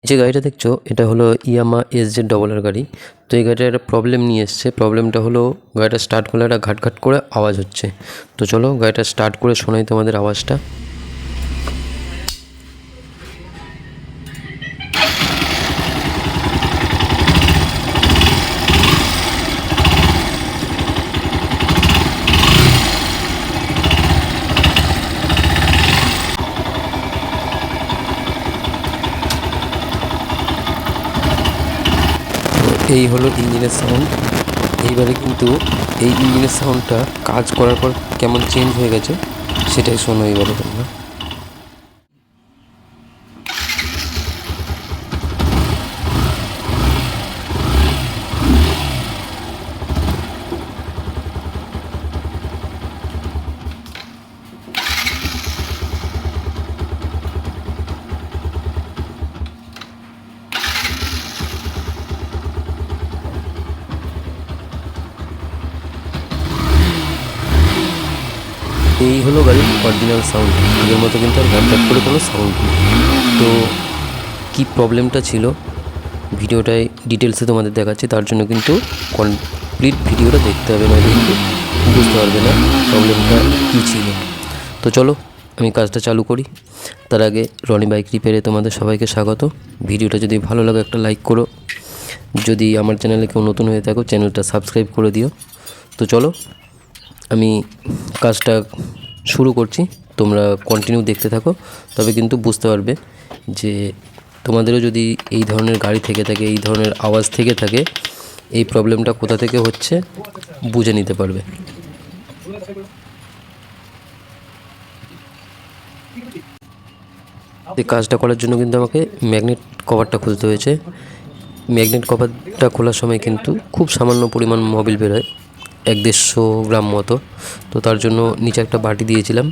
যে গাড়িটা দেখছো এটা হলো ইয়ামা SZ গাড়ি। তো এই গাড়িটার একটা প্রবলেম নিয়ে এসছে। প্রবলেমটা হলো গাড়িটা স্টার্ট করলে একটা ঘাট ঘাট করে আওয়াজ হচ্ছে। তো চলো গাড়িটা স্টার্ট করে শোনাই তোমাদের আওয়াজটা। এই হলো ইঞ্জিনের সাউন্ড। এইবারে কিন্তু এই ইঞ্জিনের সাউন্ডটা কাজ করার পর কেমন চেঞ্জ হয়ে গেছে সেটাই শোনো এবারে তোমরা। এই হলো গাড়ির অরিজিনাল সাউন্ড। আগের মতো কিন্তু আর ঘ্যাট করে কোনো সাউন্ড নেই। তো কী প্রবলেমটা ছিল ভিডিওটায় ডিটেলসে তোমাদের দেখাচ্ছি, তার জন্য কিন্তু কমপ্লিট ভিডিওটা দেখতে হবে, নয়তো কিন্তু বুঝতে পারবে না প্রবলেমটা কী ছিল। তো চলো আমি কাজটা চালু করি। তার আগে রনি বাইক রিপেয়ারে তোমাদের সবাইকে স্বাগত। ভিডিওটা যদি ভালো লাগে একটা লাইক করো, যদি আমার চ্যানেলে কেউ নতুন হয়ে থাকো চ্যানেলটা সাবস্ক্রাইব করে দিও। তো চলো আমি কাজটা শুরু করছি, তোমরা কন্টিনিউ দেখতে থাকো, তবে কিন্তু বুঝতে পারবে যে তোমাদেরও যদি এই ধরনের গাড়ি থেকে থাকে, এই ধরনের আওয়াজ থেকে থাকে, এই প্রবলেমটা কোথা থেকে হচ্ছে বুঝে নিতে পারবে। এই কাজটা করার জন্য কিন্তু আমাকে ম্যাগনেট কভারটা খুলতে হয়েছে। ম্যাগনেট কভারটা খোলার সময় কিন্তু খুব সামান্য পরিমাণ মোবিল বেরোয়, 1-150 গ্রাম মতো। তো তার জন্য নিচে একটা বাটি দিয়েছিলাম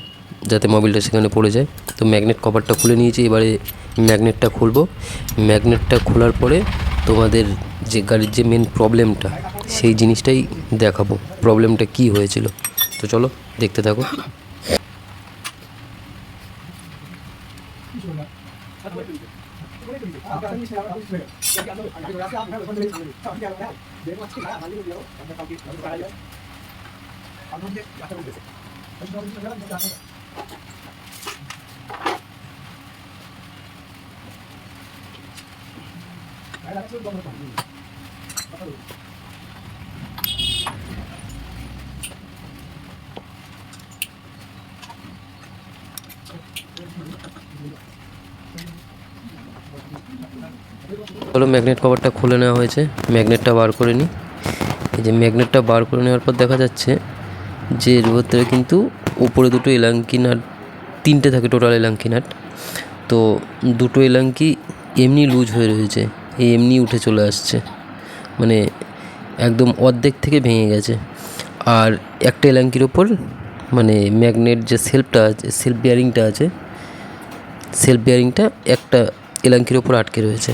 যাতে মোবিলটা সেখানে পড়ে যায়। তো ম্যাগনেট কভারটা খুলে নিয়েছি, এবারে ম্যাগনেটটা খুলবো। ম্যাগনেটটা খোলার পরে তোমাদের যে গাড়ির যে মেন প্রবলেমটা সেই জিনিসটাই দেখাবো, প্রবলেমটা কি হয়েছিল। তো চলো দেখতে থাকো। চলো ম্যাগনেট কভারটা খুলে নেওয়া হয়েছে, ম্যাগনেটটা বার করে নিই। এই যে ম্যাগনেটটা বার করে নেওয়ার পর দেখা যাচ্ছে যে এর ভেতরে কিন্তু উপরে দুটো এলাঙ্কি নাট, 3টে থাকে টোটাল এলাঙ্কি নাট। তো দুটো এলাঙ্কি এমনি লুজ হয়ে রয়েছে, এই এমনি উঠে চলে আসছে, মানে একদম অর্ধেক থেকে ভেঙে গেছে। আর একটা এলাঙ্কির ওপর মানে ম্যাগনেট যে সেলফটা আছে, সেলফ বিয়ারিংটা আছে, সেলফ বিয়ারিংটা একটা এলাঙ্কির ওপর আটকে রয়েছে।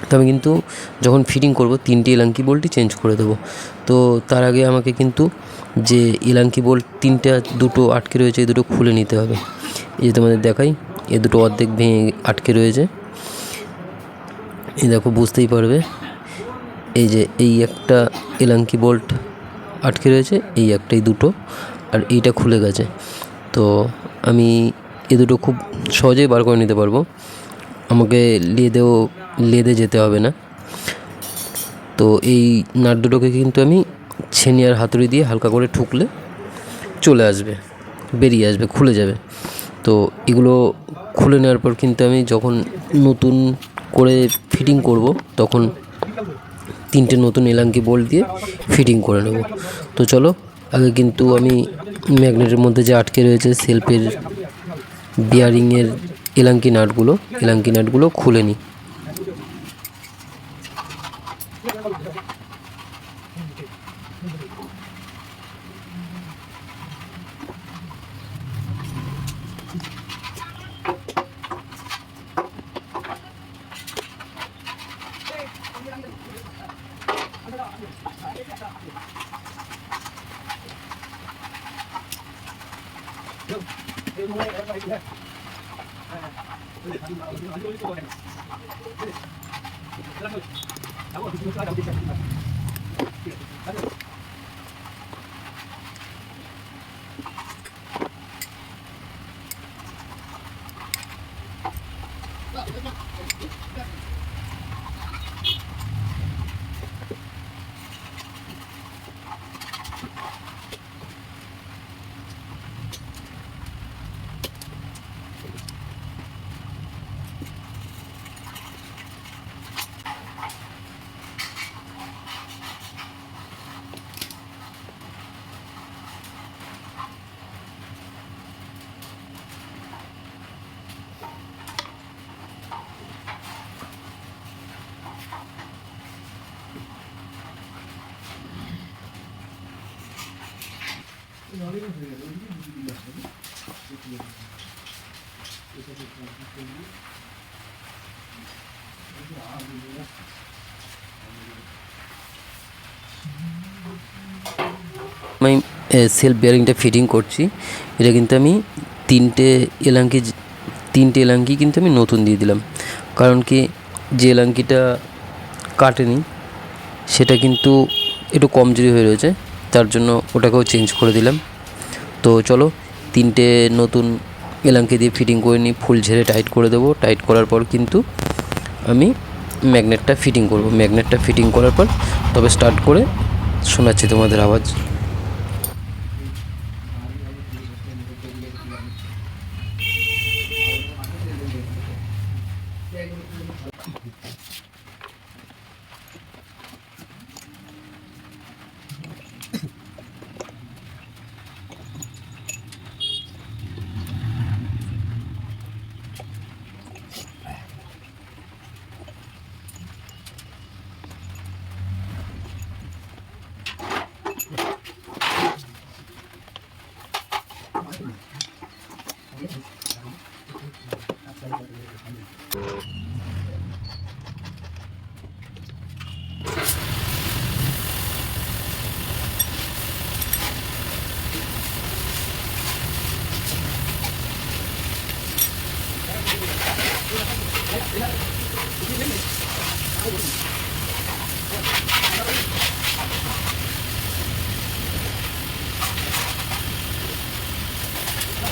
তো আমি কিন্তু যখন ফিটিং করব 3টে এলাঙ্কি বোল্টই চেঞ্জ করে দেবো। তো তার আগে আমাকে কিন্তু যে এলাঙ্কি বোল্ট 3টে, দুটো আটকে রয়েছে, এই দুটো খুলে নিতে হবে। এই যে তোমাদের দেখাই, এই দুটো অর্ধেক ভেঙে আটকে রয়েছে, এই দেখো বুঝতেই পারবে। এই যে এই একটা এলাঙ্কি বোল্ট আটকে রয়েছে, এই একটা, এই দুটো, আর এইটা খুলে গেছে। তো আমি এ দুটো খুব সহজেই বার করে নিতে পারবো, আমাকে লেদে যেতে হবে না। তো এই নাট দুটোকে কিন্তু আমি ছেনি আর হাতুড়ি দিয়ে হালকা করে ঠুকলে চলে আসবে, বেরিয়ে আসবে, খুলে যাবে। তো এগুলো খুলে নেওয়ার পর কিন্তু আমি যখন নতুন করে ফিটিং করব তখন 3টে নতুন এলাঙ্কি বোল্ট দিয়ে ফিটিং করে নেব। তো চলো আগে কিন্তু আমি ম্যাগনেটের মধ্যে যে আটকে রয়েছে সেলফের বিয়ারিংয়ের এলাঙ্কি নাটগুলো খুলে নিই। আমি সেলফ বিয়ারিংটা ফিটিং করছি। এটা কিন্তু আমি তিনটে এলাঙ্কি কিন্তু আমি নতুন দিয়ে দিলাম, কারণ কি যে এলাঙ্কিটা কাটেনি সেটা কিন্তু একটু কমজোরি হয়ে রয়েছে, তার জন্য ওটাকেও চেঞ্জ করে দিলাম। তো চলো তিনটে নতুন এলাঙ্কি দিয়ে ফিটিং করে নিই, ফুল ঝেড়ে টাইট করে দেবো। টাইট করার পর কিন্তু আমি ম্যাগনেটটা ফিটিং করব। ম্যাগনেটটা ফিটিং করার পর তবে স্টার্ট করে শোনাচ্ছি তোমাদের আওয়াজ।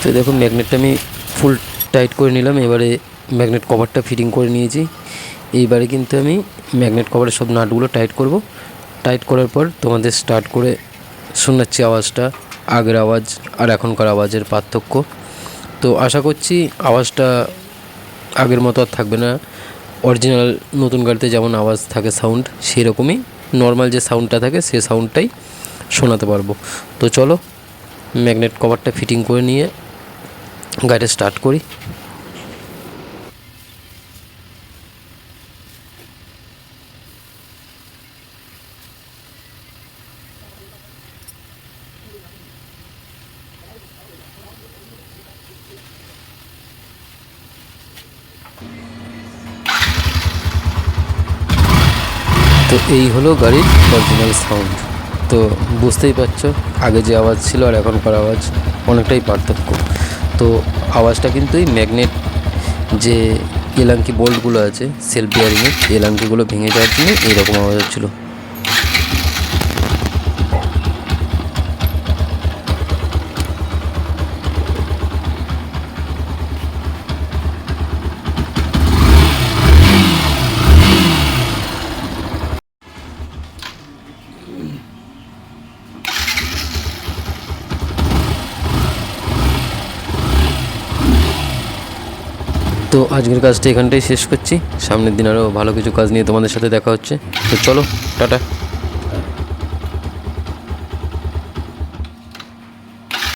তো দেখো ম্যাগনেটটা আমি ফুল টাইট করে নিলাম। এবারে ম্যাগনেট কভারটা ফিটিং করে নিয়েছি। এইবারে কিন্তু আমি ম্যাগনেট কভারের সব নাটগুলো টাইট করব। টাইট করার পর তোমাদের স্টার্ট করে শোনাচ্ছি আওয়াজটা, আগের আওয়াজ আর এখনকার আওয়াজের পার্থক্য। তো আশা করছি আওয়াজটা আগের মতো আর থাকবে না। অরিজিনাল নতুন গাড়িতে যেমন আওয়াজ থাকে সাউন্ড, সেই রকমই নর্মাল যে সাউন্ডটা থাকে সেই সাউন্ডটাই শোনাতে পারবো। তো চলো ম্যাগনেট কভারটা ফিটিং করে নিয়ে গাড়িটা স্টার্ট করি। তো এই হলো গাড়ির অরিজিনাল সাউন্ড। তো বুঝতেই পারছো আগে যে আওয়াজ ছিল আর এখনকার আওয়াজ অনেকটাই পার্থক্য। তো আওয়াজটা কিন্তু এই ম্যাগনেট যে এলাঙ্কি বোল্টগুলো আছে সেলফ বিয়ারিংয়ের, এলাঙ্কিগুলো ভেঙে যাওয়ার জন্য এইরকম আওয়াজ হচ্ছিলো। তো আজকের কাজটা এখানটাই শেষ করছি। সামনের দিন আরও ভালো কিছু কাজ নিয়ে তোমাদের সাথে দেখা হচ্ছে। তো চলো টাটা।